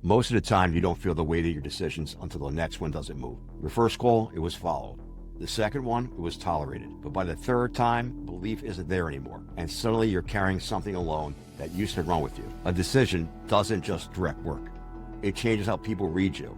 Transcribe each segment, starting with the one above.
Most of the time, you don't feel the weight of your decisions until the next one doesn't move. Your first call, it was followed. The second one, it was tolerated. But by the third time, belief isn't there anymore. And suddenly you're carrying something alone that used to run with you. A decision doesn't just direct work. It changes how people read you.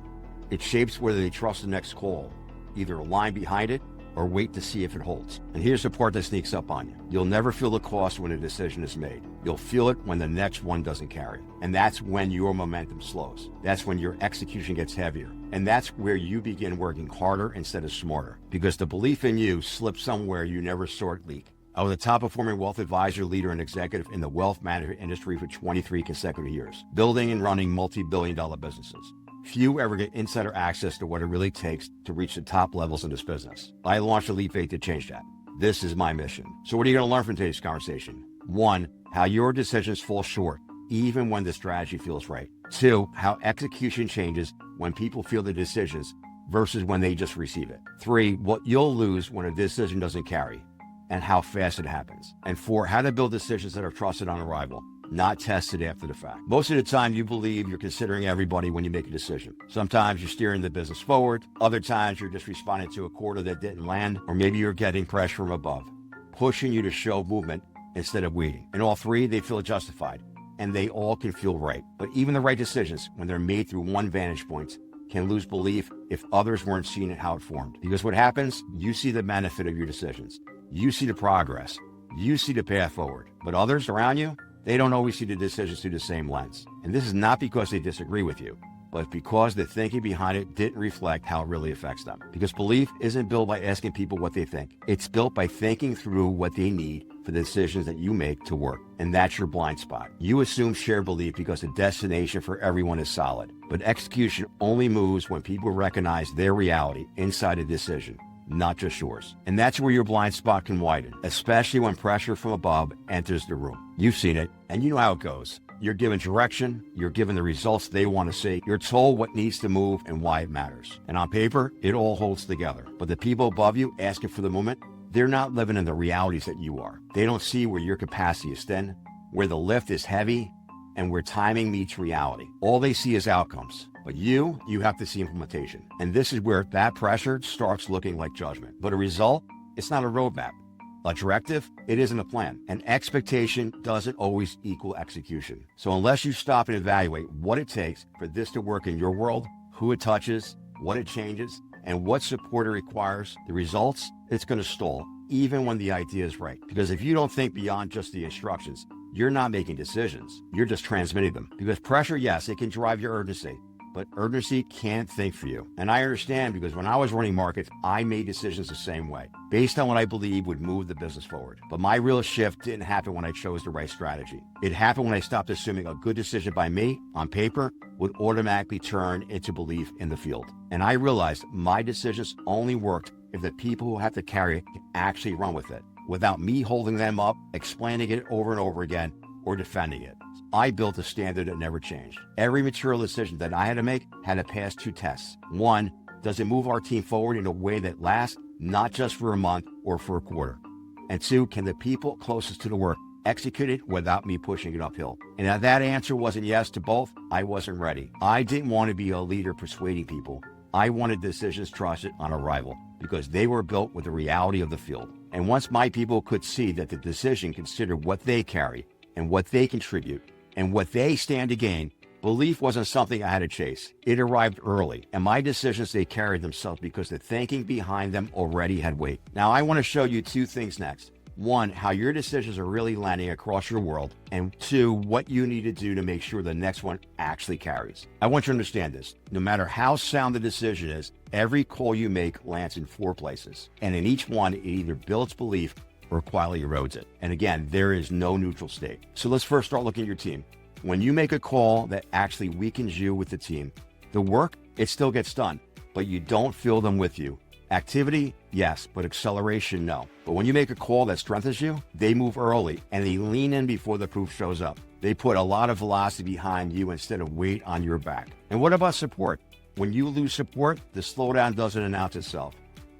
It shapes whether they trust the next call, either align behind it or wait to see if it holds. And here's the part that sneaks up on you. You'll never feel the cost when a decision is made. You'll feel it when the next one doesn't carry. And that's when your momentum slows. That's when your execution gets heavier. And that's where you begin working harder instead of smarter, because the belief in you slipped somewhere you never saw it leak. I was a top performing wealth advisor, leader, and executive in the wealth management industry for 23 consecutive years, building and running multi-billion-dollar businesses. Few ever get insider access to what it really takes to reach the top levels in this business. I launched EliteVate to change that. This is my mission. So what are you going to learn from today's conversation? 1, how your decisions fall short, even when the strategy feels right. 2, how execution changes when people feel the decisions versus when they just receive it. 3, what you'll lose when a decision doesn't carry and how fast it happens. And 4, how to build decisions that are trusted on arrival, not tested after the fact. Most of the time, you believe you're considering everybody when you make a decision. Sometimes you're steering the business forward. Other times, you're just responding to a quarter that didn't land, or maybe you're getting pressure from above, pushing you to show movement instead of waiting. In all 3, they feel justified, and they all can feel right. But even the right decisions, when they're made through one vantage point, can lose belief if others weren't seeing it how it formed. Because what happens, you see the benefit of your decisions. You see the progress. You see the path forward. But others around you, they don't always see the decisions through the same lens. And this is not because they disagree with you, but because the thinking behind it didn't reflect how it really affects them. Because belief isn't built by asking people what they think. It's built by thinking through what they need for the decisions that you make to work. And that's your blind spot. You assume shared belief because the destination for everyone is solid. But execution only moves when people recognize their reality inside a decision, not just yours. And that's where your blind spot can widen, especially when pressure from above enters the room. You've seen it, and you know how it goes. You're given direction, you're given the results they want to see, you're told what needs to move and why it matters. And on paper, it all holds together. But the people above you asking for the moment, they're not living in the realities that you are. They don't see where your capacity is thin, where the lift is heavy, and where timing meets reality. All they see is outcomes. But you have to see implementation. And this is where that pressure starts looking like judgment. But a result, it's not a roadmap. A directive, it isn't a plan. And expectation doesn't always equal execution. So unless you stop and evaluate what it takes for this to work in your world, who it touches, what it changes, and what support it requires, the results, it's going to stall, even when the idea is right. Because if you don't think beyond just the instructions, you're not making decisions. You're just transmitting them. Because pressure, yes, it can drive your urgency. But urgency can't think for you. And I understand, because when I was running markets, I made decisions the same way, based on what I believed would move the business forward. But my real shift didn't happen when I chose the right strategy. It happened when I stopped assuming a good decision by me, on paper, would automatically turn into belief in the field. And I realized my decisions only worked if the people who have to carry it can actually run with it, without me holding them up, explaining it over and over again, or defending it. I built a standard that never changed. Every material decision that I had to make had to pass 2 tests. 1, does it move our team forward in a way that lasts, not just for a month or for a quarter? And 2, can the people closest to the work execute it without me pushing it uphill? And if that answer wasn't yes to both, I wasn't ready. I didn't want to be a leader persuading people. I wanted decisions trusted on arrival, because they were built with the reality of the field. And once my people could see that the decision considered what they carry and what they contribute, and what they stand to gain, belief wasn't something I had to chase. It arrived early, and my decisions, they carried themselves because the thinking behind them already had weight. Now, I want to show you 2 things next. 1, how your decisions are really landing across your world, and 2, what you need to do to make sure the next one actually carries. I want you to understand this. No matter how sound the decision is, every call you make lands in 4 places, and in each one, it either builds belief or quietly erodes it. And again, there is no neutral state. So let's first start looking at your team. When you make a call that actually weakens you with the team, the work, it still gets done, but you don't feel them with you. Activity, yes, but acceleration, no. But when you make a call that strengthens you, they move early and they lean in before the proof shows up. They put a lot of velocity behind you instead of weight on your back. And what about support? When you lose support, the slowdown doesn't announce itself.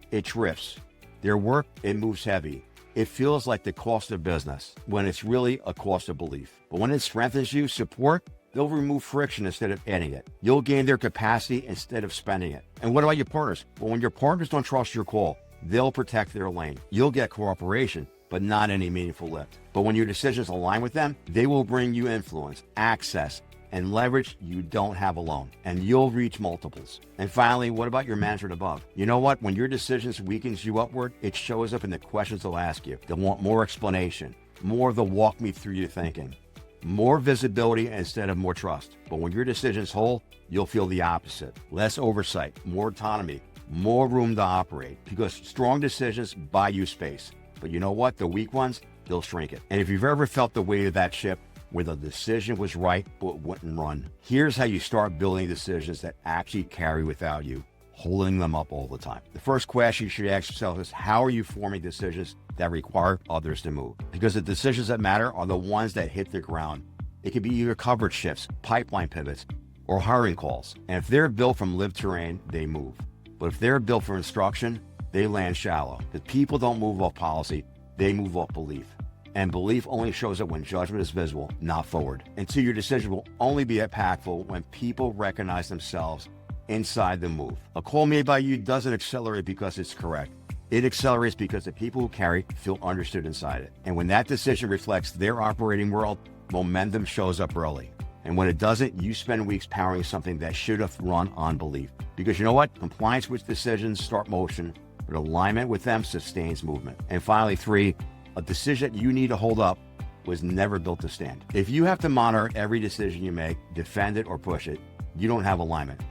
It drifts. Their work, it moves heavy. It feels like the cost of business when it's really a cost of belief. But when it strengthens you, support, They'll remove friction instead of adding it. You'll gain their capacity instead of spending it. And what about your partners? Well, when your partners don't trust your call, they'll protect their lane. You'll get cooperation, but not any meaningful lift. But when your decisions align with them, they will bring you influence, access, and leverage you don't have alone, and you'll reach multiples. And finally, what about your management above? You know what? When your decisions weakens you upward, it shows up in the questions they'll ask you. They'll want more explanation, more of the walk me through your thinking, more visibility instead of more trust. But when your decisions hold, you'll feel the opposite. Less oversight, more autonomy, more room to operate, because strong decisions buy you space. But you know what? The weak ones, they'll shrink it. And if you've ever felt the weight of that ship, where the decision was right, but wouldn't run, here's how you start building decisions that actually carry without you holding them up all the time. The first question you should ask yourself is, how are you forming decisions that require others to move? Because the decisions that matter are the ones that hit the ground. It could be either coverage shifts, pipeline pivots, or hiring calls. And if they're built from lived terrain, they move. But if they're built for instruction, they land shallow. The people don't move off policy, they move off belief. And belief only shows up when judgment is visible, not forward. And so your decision will only be impactful when people recognize themselves inside the move. A call made by you doesn't accelerate because it's correct. It accelerates because the people who carry feel understood inside it. And when that decision reflects their operating world, momentum shows up early. And when it doesn't, you spend weeks powering something that should have run on belief. Because you know what? Compliance with decisions start motion, but alignment with them sustains movement. And finally, 3, a decision you need to hold up was never built to stand. If you have to monitor every decision you make, defend it or push it, you don't have alignment.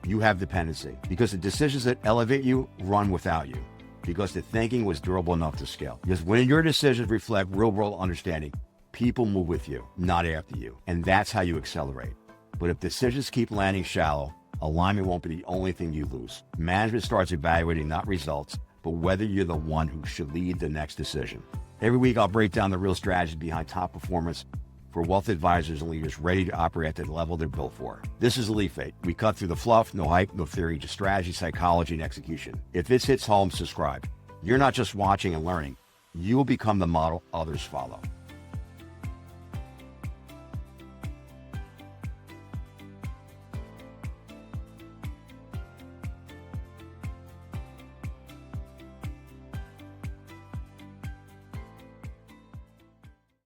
You have dependency, because the decisions that elevate you run without you, because the thinking was durable enough to scale. Because when your decisions reflect real world understanding, people move with you, not after you. And that's how you accelerate. But if decisions keep landing shallow, alignment won't be the only thing you lose. Management starts evaluating not results, but whether you're the one who should lead the next decision. Every week, I'll break down the real strategies behind top performance for wealth advisors and leaders ready to operate at the level they're built for. This is EliteVate. We cut through the fluff, no hype, no theory, just strategy, psychology, and execution. If this hits home, subscribe. You're not just watching and learning. You will become the model others follow.